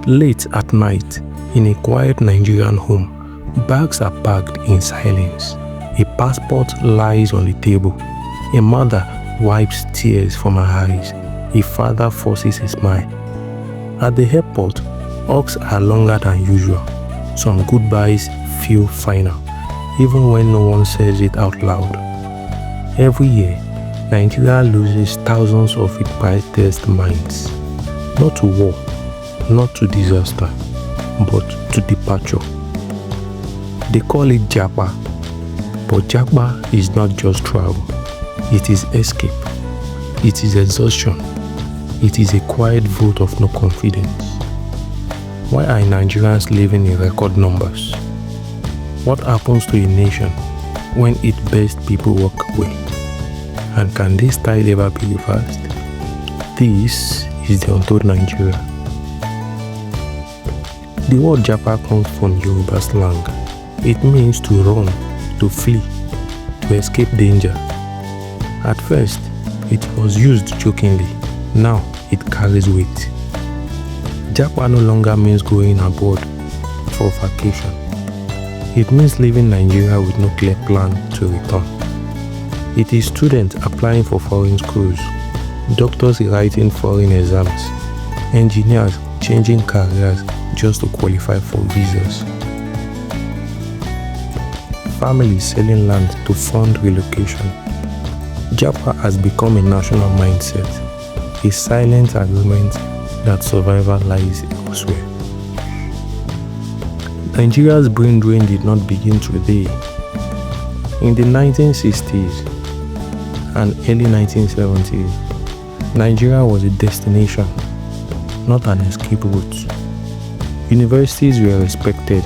Late at night, in a quiet Nigerian home, bags are packed in silence. A passport lies on the table. A mother wipes tears from her eyes. A father forces a smile. At the airport, hugs are longer than usual. Some goodbyes feel final, even when no one says it out loud. Every year, Nigeria loses thousands of its brightest minds. Not to war, not to disaster, but to departure. They call it Japa, but Japa is not just travel. It is escape. It is exhaustion. It is a quiet vote of no confidence. Why are Nigerians living in record numbers? What happens to a nation when its best people walk away? And can this tide ever be reversed? This is the Untold Nigeria. The word Japa comes from Yoruba slang. It means to run, to flee, to escape danger. At first, it was used jokingly. Now, it carries weight. Japa no longer means going abroad for vacation. It means leaving Nigeria with no clear plan to return. It is students applying for foreign schools, doctors writing foreign exams, engineers changing careers just to qualify for visas, families selling land to fund relocation. Japa has become a national mindset, a silent agreement that survival lies elsewhere. Nigeria's brain drain did not begin today. In the 1960s and early 1970s, Nigeria was a destination, not an escape route. Universities were respected,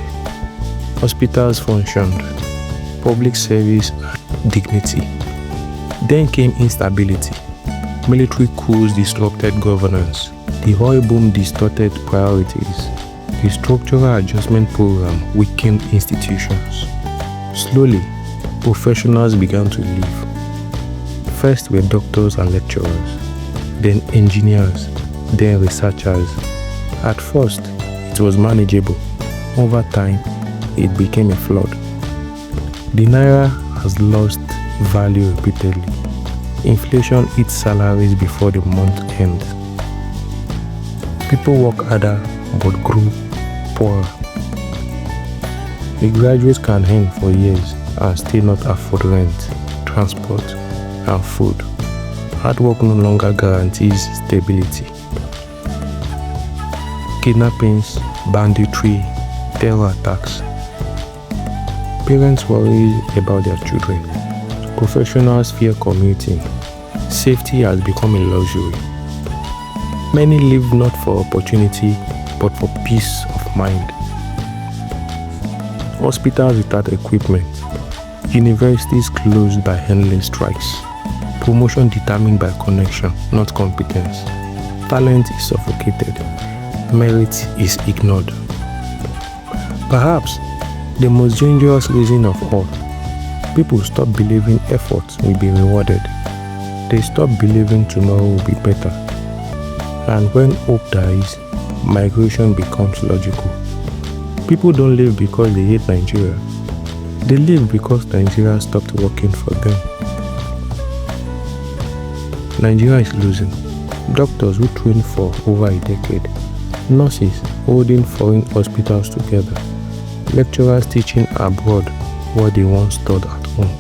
hospitals functioned, public service had dignity. Then came instability. Military coups disrupted governance. The oil boom distorted priorities. The structural adjustment program weakened institutions. Slowly, professionals began to leave. First were doctors and lecturers, then engineers, then researchers. At first, it was manageable. Over time, it became a flood. The naira has lost value repeatedly. Inflation eats salaries before the month ends. People work harder but grow poorer. The graduates can earn for years and still not afford rent, transport, and food. Hard work no longer guarantees stability. Kidnappings, banditry, terror attacks. Parents worry about their children. Professionals fear commuting. Safety has become a luxury. Many live not for opportunity, but for peace of mind. Hospitals without equipment. Universities closed by endless strikes. Promotion determined by connection, not competence. Talent is suffocated. Merit is ignored. Perhaps the most dangerous reason of all, people stop believing effort will be rewarded. They stop believing tomorrow will be better. And when hope dies, migration becomes logical. People don't live because they hate Nigeria. They live because Nigeria stopped working for them. Nigeria is losing. Doctors who trained for over a decade. Nurses holding foreign hospitals together. Lecturers teaching abroad what they once taught at home.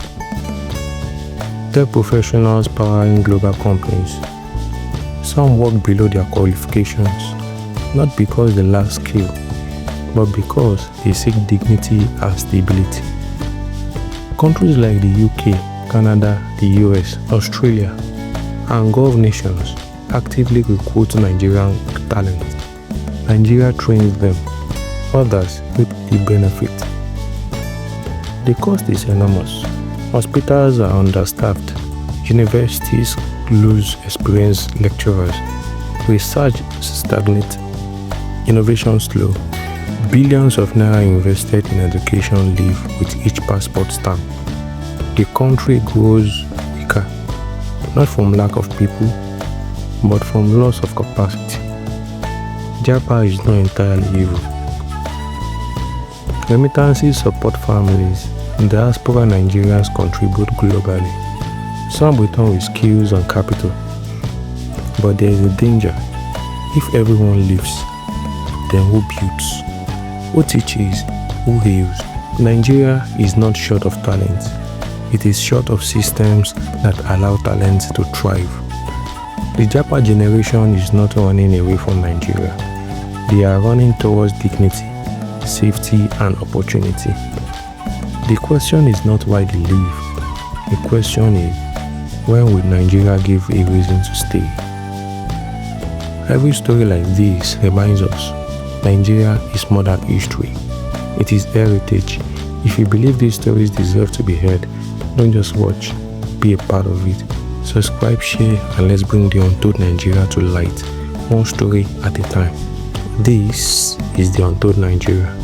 Tech professionals powering global companies. Some work below their qualifications, not because they lack skill, but because they seek dignity and stability. Countries like the UK, Canada, the US, Australia, and Gulf nations actively recruit Nigerian talent. Nigeria trains them. Others reap the benefit. The cost is enormous. Hospitals are understaffed. Universities lose experienced lecturers. Research stagnates. Innovation slow. Billions of naira invested in education leave with each passport stamp. The country grows weaker, not from lack of people, but from loss of capacity. Japa is not entirely evil. Remittances support families. Diaspora Nigerians contribute globally. Some return with skills and capital. But there is a danger. If everyone leaves, then who builds? Who teaches? Who heals? Nigeria is not short of talent. It is short of systems that allow talent to thrive. The Japa generation is not running away from Nigeria. They are running towards dignity, safety, and opportunity. The question is not why they leave. The question is, when will Nigeria give a reason to stay? Every story like this reminds us, Nigeria is more than history. It is heritage. If you believe these stories deserve to be heard, don't just watch, be a part of it. Subscribe, share, and let's bring the Untold Nigeria to light, one story at a time. This is the Untold Nigeria.